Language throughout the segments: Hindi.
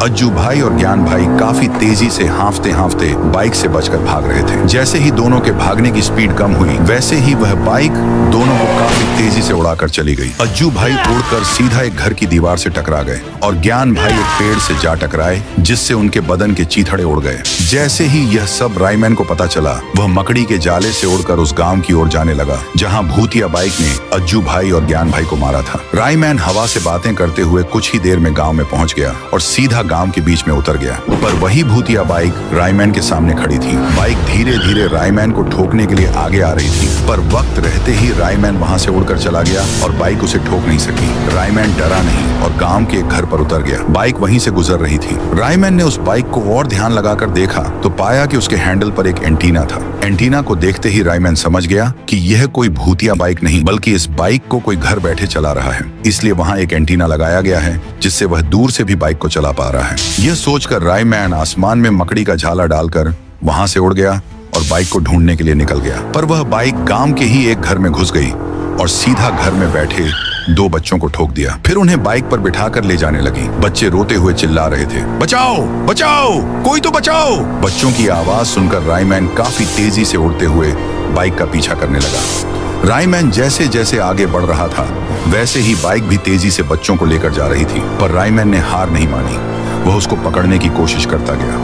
अज्जू भाई और ज्ञान भाई काफी तेजी से हांफते हांफते बाइक से बचकर भाग रहे थे। जैसे ही दोनों के भागने की स्पीड कम हुई, वैसे ही वह बाइक दोनों को काफी तेजी से उड़ाकर चली गई। अज्जू भाई उड़कर सीधा एक घर की दीवार से टकरा गए और ज्ञान भाई एक पेड़ से जा टकराए, जिससे उनके बदन के चीथड़े उड़ गए। जैसे ही यह सब रायमैन को पता चला, वह मकड़ी के जाले से उड़कर उस गांव की ओर जाने लगा जहां भूतिया बाइक ने अज्जू भाई और ज्ञान भाई को मारा था। रायमैन हवा से बातें करते हुए कुछ ही देर में गांव में पहुंच गया और सीधा गांव के बीच में उतर गया। पर वही भूतिया बाइक रायमैन के सामने खड़ी थी। बाइक धीरे धीरे रायमैन को ठोकने के लिए आगे आ रही थी, पर वक्त रहते ही रायमैन वहां से उड़कर चला गया और बाइक उसे ठोक नहीं सकी। रायमैन डरा नहीं और गांव के एक घर पर उतर गया। बाइक वहीं से गुजर रही थी। रायमैन ने उस बाइक को और ध्यान लगाकर देखा तो पाया कि उसके हैंडल पर एक एंटीना था। एंटीना को देखते ही रायमैन समझ गया कि यह कोई भूतिया बाइक नहीं, बल्कि इस बाइक को कोई घर बैठे चला रहा है। इसलिए वहां एक एंटीना लगाया गया है, जिससे वह दूर से भी बाइक को चला पा रहा है। यह सोचकर रायमैन आसमान में मकड़ी का झाला डालकर वहां से उड़ गया और बाइक को ढूंढने के लिए निकल गया। पर वह बाइक गांव के ही एक घर में घुस गई और सीधा घर में बैठे दो बच्चों को ठोक दिया। फिर उन्हें बाइक पर बिठाकर ले जाने लगी। बच्चे रोते हुए चिल्ला रहे थे, बचाओ बचाओ, कोई तो बचाओ। बच्चों की आवाज सुनकर रायमैन काफी तेजी से उड़ते हुए बाइक का पीछा करने लगा। रायमैन जैसे जैसे आगे बढ़ रहा था, वैसे ही बाइक भी तेजी से बच्चों को लेकर जा रही थी। पर रायमैन ने हार नहीं मानी। वह उसको पकड़ने की कोशिश करता गया।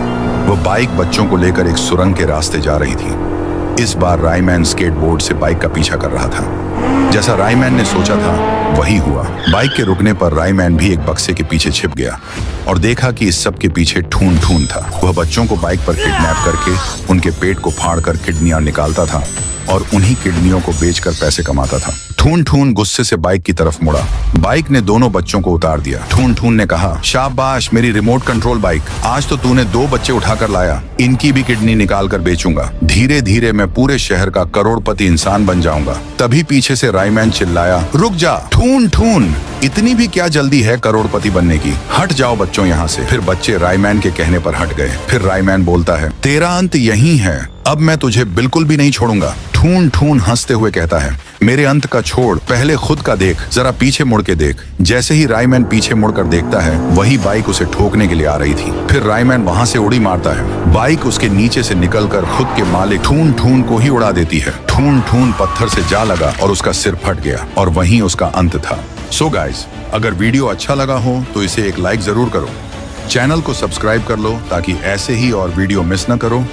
वह बाइक बच्चों को लेकर एक सुरंग के रास्ते जा रही थी। इस बार रायमैन स्केटबोर्ड से बाइक का पीछा कर रहा था। जैसा रायमैन ने सोचा था वही हुआ। बाइक के रुकने पर रायमैन भी एक बक्से के पीछे छिप गया और देखा कि इस सब के पीछे ठून ठून था। वह बच्चों को बाइक पर किडनैप करके उनके पेट को फाड़कर किडनियां निकालता था और उन्हीं किडनियों को बेचकर पैसे कमाता था। ठून ठून गुस्से से बाइक की तरफ मुड़ा। बाइक ने दोनों बच्चों को उतार दिया। ठून ठून ने कहा, शाबाश मेरी रिमोट कंट्रोल बाइक, आज तो तूने दो बच्चे उठाकर लाया, इनकी भी किडनी निकाल कर बेचूंगा। धीरे धीरे मैं पूरे शहर का करोड़पति इंसान बन जाऊंगा। तभी पीछे से रायमैन चिल्लाया, रुक जा ठून ठून, इतनी भी क्या जल्दी है करोड़पति बनने की, हट जाओ बच्चों यहाँ से। फिर बच्चे रायमैन के कहने पर हट गए। फिर रायमैन बोलता है, तेरा अंत यही है, अब मैं तुझे बिल्कुल भी नहीं छोड़ूंगा। ठून ठून हंसते हुए कहता है, मेरे अंत का छोड़, पहले खुद का देख, जरा पीछे मुड़ के देख। जैसे ही रायमैन पीछे मुड़कर देखता है, वही बाइक उसे ठोकने के लिए आ रही थी। फिर रायमैन वहां से उड़ी मारता है। बाइक उसके नीचे से निकलकर खुद के मालिक ठून ठून को ही उड़ा देती है। ठून ठून पत्थर से जा लगा और उसका सिर फट गया और वहीं उसका अंत था। सो गाइस, अगर वीडियो अच्छा लगा हो तो इसे एक लाइक जरूर करो। चैनल को सब्सक्राइब कर लो ताकि ऐसे ही और वीडियो मिस न करो।